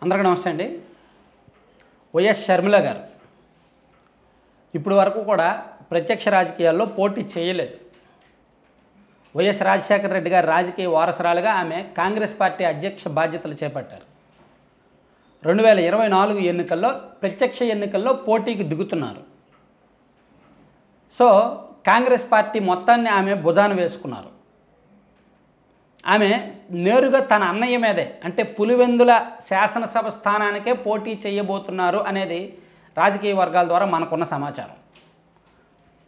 అందరికీ నమస్తే అండి. వైఎస్ షర్మిల గారు ఇప్పుడు వరకు కూడా ప్రత్యక్ష రాజకీయాల్లో పోటీ చేయలేదు. వైఎస్ రాజశేఖర రెడ్డి గారి రాజకీయ వారసురాలుగా ఆమె కాంగ్రెస్ పార్టీ అధ్యక్ష బాధ్యతలు చేపట్టారు. 2024 ఎన్నికల్లో ప్రత్యక్ష ఎన్నికల్లో పోటీకి దిగుతున్నారు. సో కాంగ్రెస్ పార్టీ మొత్తాన్ని ఆమె భుజాన వేసుకున్నారు. ఆమె నేరుగా తన అన్నయ్య మీదే అంటే పులివెందుల శాసనసభ స్థానానికే పోటీ చేయబోతున్నారు అనేది రాజకీయ వర్గాల ద్వారా మనకున్న సమాచారం.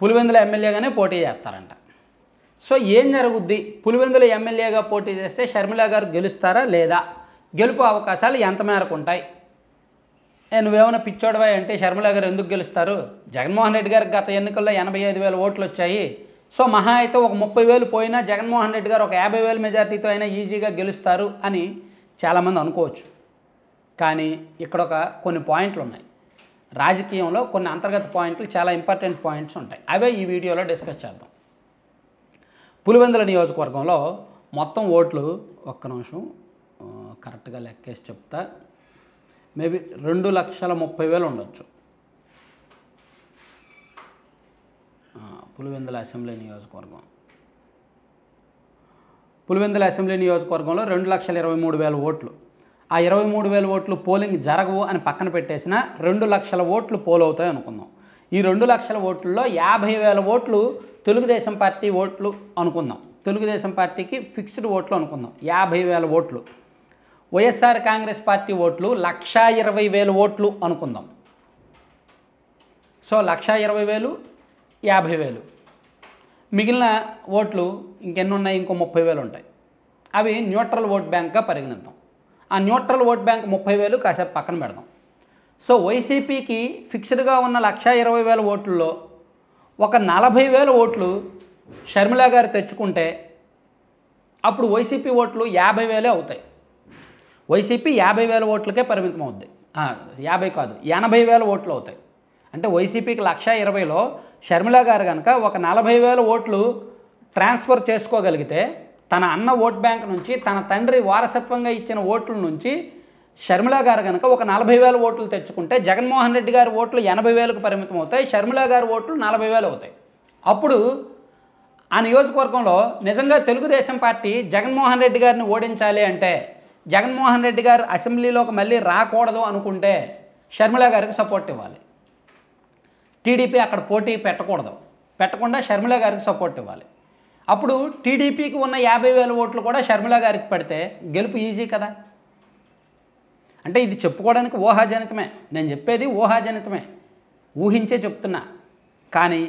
పులివెందుల ఎమ్మెల్యేగానే పోటీ చేస్తారంట. సో ఏం జరుగుద్ది? పులివెందుల ఎమ్మెల్యేగా పోటీ చేస్తే షర్మిల గారు గెలుస్తారా లేదా? గెలుపు అవకాశాలు ఎంత మేరకు ఉంటాయి? నువ్వేమైనా పిచ్చోడవా అంటే షర్మిల గారు ఎందుకు గెలుస్తారు? జగన్మోహన్ రెడ్డి గారికి గత ఎన్నికల్లో 85,000 ఓట్లు వచ్చాయి. సో మహా అయితే ఒక 30,000 పోయినా జగన్మోహన్ రెడ్డి గారు ఒక 50,000 మెజార్టీతో అయినా ఈజీగా గెలుస్తారు అని చాలామంది అనుకోవచ్చు. కానీ ఇక్కడ కొన్ని పాయింట్లు ఉన్నాయి. రాజకీయంలో కొన్ని అంతర్గత పాయింట్లు, చాలా ఇంపార్టెంట్ పాయింట్స్ ఉంటాయి. అవే ఈ వీడియోలో డిస్కస్ చేద్దాం. పులివెందుల నియోజకవర్గంలో మొత్తం ఓట్లు ఒక్క నిమిషం కరెక్ట్గా లెక్కేసి చెప్తా. మేబీ 2,30,000 ఉండొచ్చు. పులివెందుల అసెంబ్లీ నియోజకవర్గంలో 2,23,000 ఓట్లు. ఆ 23,000 ఓట్లు పోలింగ్ జరగవు అని పక్కన పెట్టేసిన 2,00,000 ఓట్లు పోల్ అవుతాయి అనుకుందాం. ఈ 2,00,000 ఓట్లలో 50,000 ఓట్లు తెలుగుదేశం పార్టీ ఓట్లు అనుకుందాం. తెలుగుదేశం పార్టీకి ఫిక్స్డ్ ఓట్లు అనుకుందాం. 50,000 ఓట్లు. వైఎస్ఆర్ కాంగ్రెస్ పార్టీ ఓట్లు 1,20,000 ఓట్లు అనుకుందాం. సో 1,20,000, 50,000. మిగిలిన ఓట్లు ఇంకెన్ని ఉన్నాయి? ఇంకో 30,000 ఉంటాయి. అవి న్యూట్రల్ ఓట్ బ్యాంక్గా పరిగణిద్దాం. ఆ న్యూట్రల్ ఓట్ బ్యాంక్ 30,000 కాసేపు పక్కన పెడదాం. సో వైసీపీకి ఫిక్స్డ్గా ఉన్న 1,20,000 ఓట్లలో ఒక 40,000 ఓట్లు షర్మిల గారు తెచ్చుకుంటే అప్పుడు వైసీపీ ఓట్లు 50,000 అవుతాయి. వైసీపీ 50,000 ఓట్లకే పరిమితం అవుద్ది. 50 కాదు, 80,000 ఓట్లు అవుతాయి. అంటే వైసీపీకి 1,20,000లో షర్మిల గారు కనుక ఒక 40,000 ఓట్లు ట్రాన్స్ఫర్ చేసుకోగలిగితే తన అన్న ఓట్ బ్యాంక్ నుంచి, తన తండ్రి వారసత్వంగా ఇచ్చిన ఓట్ల నుంచి షర్మిల గారు కనుక ఒక 40,000 ఓట్లు తెచ్చుకుంటే జగన్మోహన్ రెడ్డి గారి ఓట్లు 80,000కు పరిమితం అవుతాయి. షర్మిల గారి ఓట్లు 40,000 అవుతాయి. అప్పుడు ఆ నియోజకవర్గంలో నిజంగా తెలుగుదేశం పార్టీ జగన్మోహన్ రెడ్డి గారిని ఓడించాలి అంటే, జగన్మోహన్ రెడ్డి గారు అసెంబ్లీలోకి మళ్ళీ రాకూడదు అనుకుంటే షర్మిల గారికి సపోర్ట్ ఇవ్వాలి. టీడీపీ అక్కడ పోటీ పెట్టకుండా షర్మిల గారికి సపోర్ట్ ఇవ్వాలి. అప్పుడు టీడీపీకి ఉన్న 50,000 ఓట్లు కూడా షర్మిల గారికి పడితే గెలుపు ఈజీ కదా. అంటే ఇది చెప్పుకోవడానికి ఊహాజనితమే, నేను చెప్పేది ఊహాజనితమే, ఊహించే చెప్తున్నా. కానీ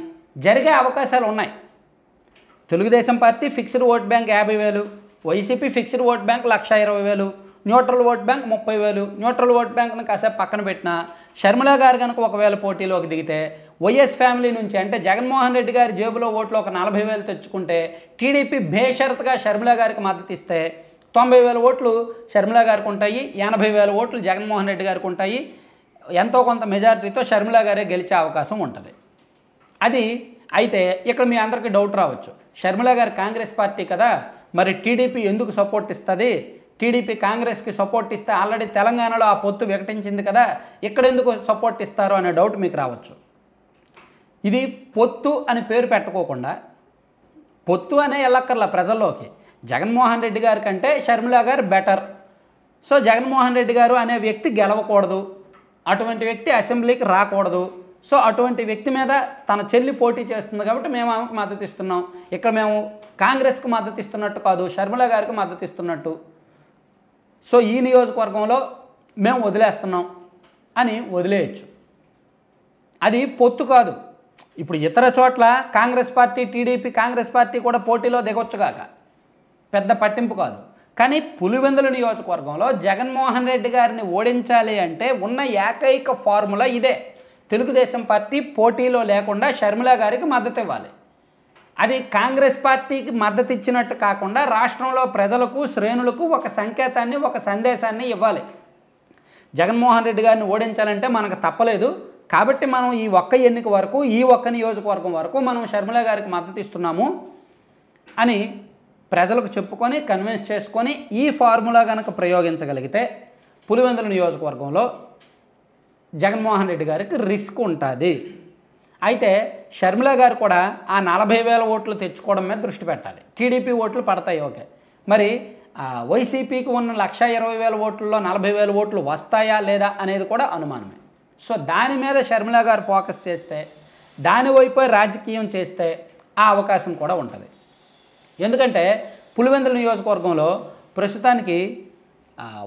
జరిగే అవకాశాలు ఉన్నాయి. Telugu Desam party fixed vote bank 50,000, YCP fixed vote bank 1,20,000, neutral vote bank 30,000. Neutral vote బ్యాంక్ను కాసేపు పక్కన పెట్టినా షర్మిల గారు కనుక ఒకవేళ పోటీలోకి దిగితే వైఎస్ ఫ్యామిలీ నుంచి అంటే జగన్మోహన్ రెడ్డి గారి జేబులో ఓట్లు ఒక 40,000 తెచ్చుకుంటే టీడీపీ బేషరతుగా షర్మిల గారికి మద్దతు ఇస్తే 90,000 ఓట్లు షర్మిల గారికి ఉంటాయి, 80,000 ఓట్లు జగన్మోహన్ రెడ్డి గారికి ఉంటాయి. ఎంతో కొంత మెజారిటీతో షర్మిల గారే గెలిచే అవకాశం ఉంటుంది. అది అయితే ఇక్కడ మీ అందరికీ డౌట్ రావచ్చు, షర్మిల గారు కాంగ్రెస్ పార్టీ కదా, మరి టీడీపీ ఎందుకు సపోర్ట్ ఇస్తుంది? టీడీపీ కాంగ్రెస్కి సపోర్ట్ ఇస్తే ఆల్రెడీ తెలంగాణలో ఆ పొత్తు వికటించింది కదా, ఇక్కడ ఎందుకు సపోర్ట్ ఇస్తారు అనే డౌట్ మీకు రావచ్చు. ఇది పొత్తు అని పేరు పెట్టుకోకుండా, పొత్తు అనే వెళ్ళక్కర్లా ప్రజల్లోకి, జగన్మోహన్ రెడ్డి గారి కంటే షర్మిల గారు బెటర్. సో జగన్మోహన్ రెడ్డి గారు అనే వ్యక్తి గెలవకూడదు, అటువంటి వ్యక్తి అసెంబ్లీకి రాకూడదు. సో అటువంటి వ్యక్తి మీద తన చెల్లి పోటీ చేస్తుంది కాబట్టి మేము ఆమెకు మద్దతు ఇస్తున్నాం. ఇక్కడ మేము కాంగ్రెస్కి మద్దతు ఇస్తున్నట్టు కాదు, షర్మిల గారికి మద్దతు ఇస్తున్నట్టు. సో ఈ నియోజకవర్గంలో మేము వదిలేస్తున్నాం అని వదిలేయచ్చు. అది పొత్తు కాదు. ఇప్పుడు ఇతర చోట్ల Congress party, TDP, Congress party కూడా పోటీలో దిగొచ్చుగాక, పెద్ద పట్టింపు కాదు. కానీ పులివెందుల నియోజకవర్గంలో జగన్మోహన్ రెడ్డి గారిని ఓడించాలి అంటే ఉన్న ఏకైక ఫార్ములా ఇదే. తెలుగుదేశం పార్టీ పోటీలో లేకుండా షర్మిల గారికి మద్దతు ఇవ్వాలి. అది కాంగ్రెస్ పార్టీకి మద్దతు ఇచ్చినట్టు కాకుండా రాష్ట్రంలో ప్రజలకు, శ్రేణులకు ఒక సంకేతాన్ని, ఒక సందేశాన్ని ఇవ్వాలి. జగన్మోహన్ రెడ్డి గారిని ఓడించాలంటే మనకు తప్పలేదు కాబట్టి మనం ఈ ఒక్క ఎన్నిక వరకు, ఈ ఒక్క నియోజకవర్గం వరకు మనం షర్మిల గారికి మద్దతు ఇస్తున్నాము అని ప్రజలకు చెప్పుకొని కన్విన్స్ చేసుకొని ఈ ఫార్ములా కనుక ప్రయోగించగలిగితే పులివెందుల నియోజకవర్గంలో జగన్మోహన్ రెడ్డి గారికి రిస్క్ ఉంటుంది. అయితే షర్మిల గారు కూడా ఆ 40,000 ఓట్లు తెచ్చుకోవడం మీద దృష్టి పెట్టాలి. టీడీపీ ఓట్లు పడతాయి ఓకే, మరి వైసీపీకి ఉన్న 120,000 ఓట్లలో 40,000 ఓట్లు వస్తాయా లేదా అనేది కూడా అనుమానమే. సో దాని మీద షర్మిల గారు ఫోకస్ చేస్తే, దానివైపు రాజకీయం చేస్తే ఆ అవకాశం కూడా ఉంటుంది. ఎందుకంటే పులివెందుల నియోజకవర్గంలో ప్రస్తుతానికి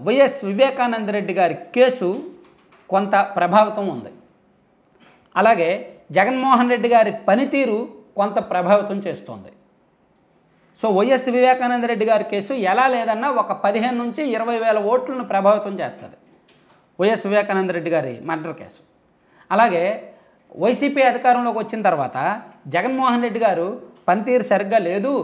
వైఎస్ వివేకానంద రెడ్డి గారి కేసు కొంత ప్రభావితం ఉంది. అలాగే జగన్మోహన్ రెడ్డి గారి పనితీరు కొంత ప్రభావితం చేస్తోంది. సో వైఎస్ వివేకానంద రెడ్డి గారి కేసు ఎలా లేదన్నా ఒక 15 నుంచి 20,000 ఓట్లను ప్రభావితం చేస్తుంది వైఎస్ వివేకానంద రెడ్డి గారి మర్డర్ కేసు. అలాగే వైసీపీ అధికారంలోకి వచ్చిన తర్వాత జగన్మోహన్ రెడ్డి గారు పనితీరు సరిగ్గా లేదు,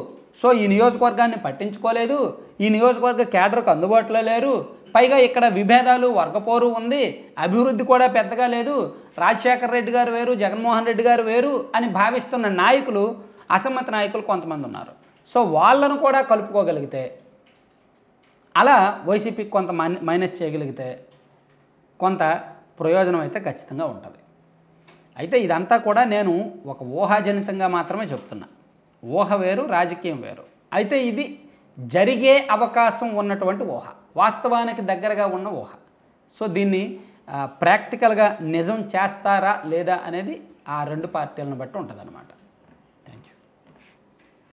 సో ఈ నియోజకవర్గాన్ని పట్టించుకోలేదు, ఈ నియోజకవర్గ క్యాడర్కు అందుబాటులో లేరు, పైగా ఇక్కడ విభేదాలు వర్గపోరు ఉంది, అభివృద్ధి కూడా పెద్దగా లేదు, రాజశేఖర రెడ్డి గారు వేరు, జగన్మోహన్ రెడ్డి గారు వేరు అని భావిస్తున్న నాయకులు, అసమ్మతి నాయకులు కొంతమంది ఉన్నారు. సో వాళ్ళను కూడా కలుపుకోగలిగితే, అలా వైసీపీకి కొంత మైనస్ చేయగలిగితే కొంత ప్రయోజనం అయితే ఖచ్చితంగా ఉంటుంది. అయితే ఇదంతా కూడా నేను ఒక ఊహాజనితంగా మాత్రమే చెప్తున్నా. ఊహ వేరు, రాజకీయం వేరు. అయితే ఇది జరిగే అవకాశం ఉన్నటువంటి ఊహ, వాస్తవానికి దగ్గరగా ఉన్న ఊహ. సో దీన్ని ప్రాక్టికల్గా నిజం చేస్తారా లేదా అనేది ఆ రెండు పార్టీలను బట్టి ఉంటుంది అన్నమాట.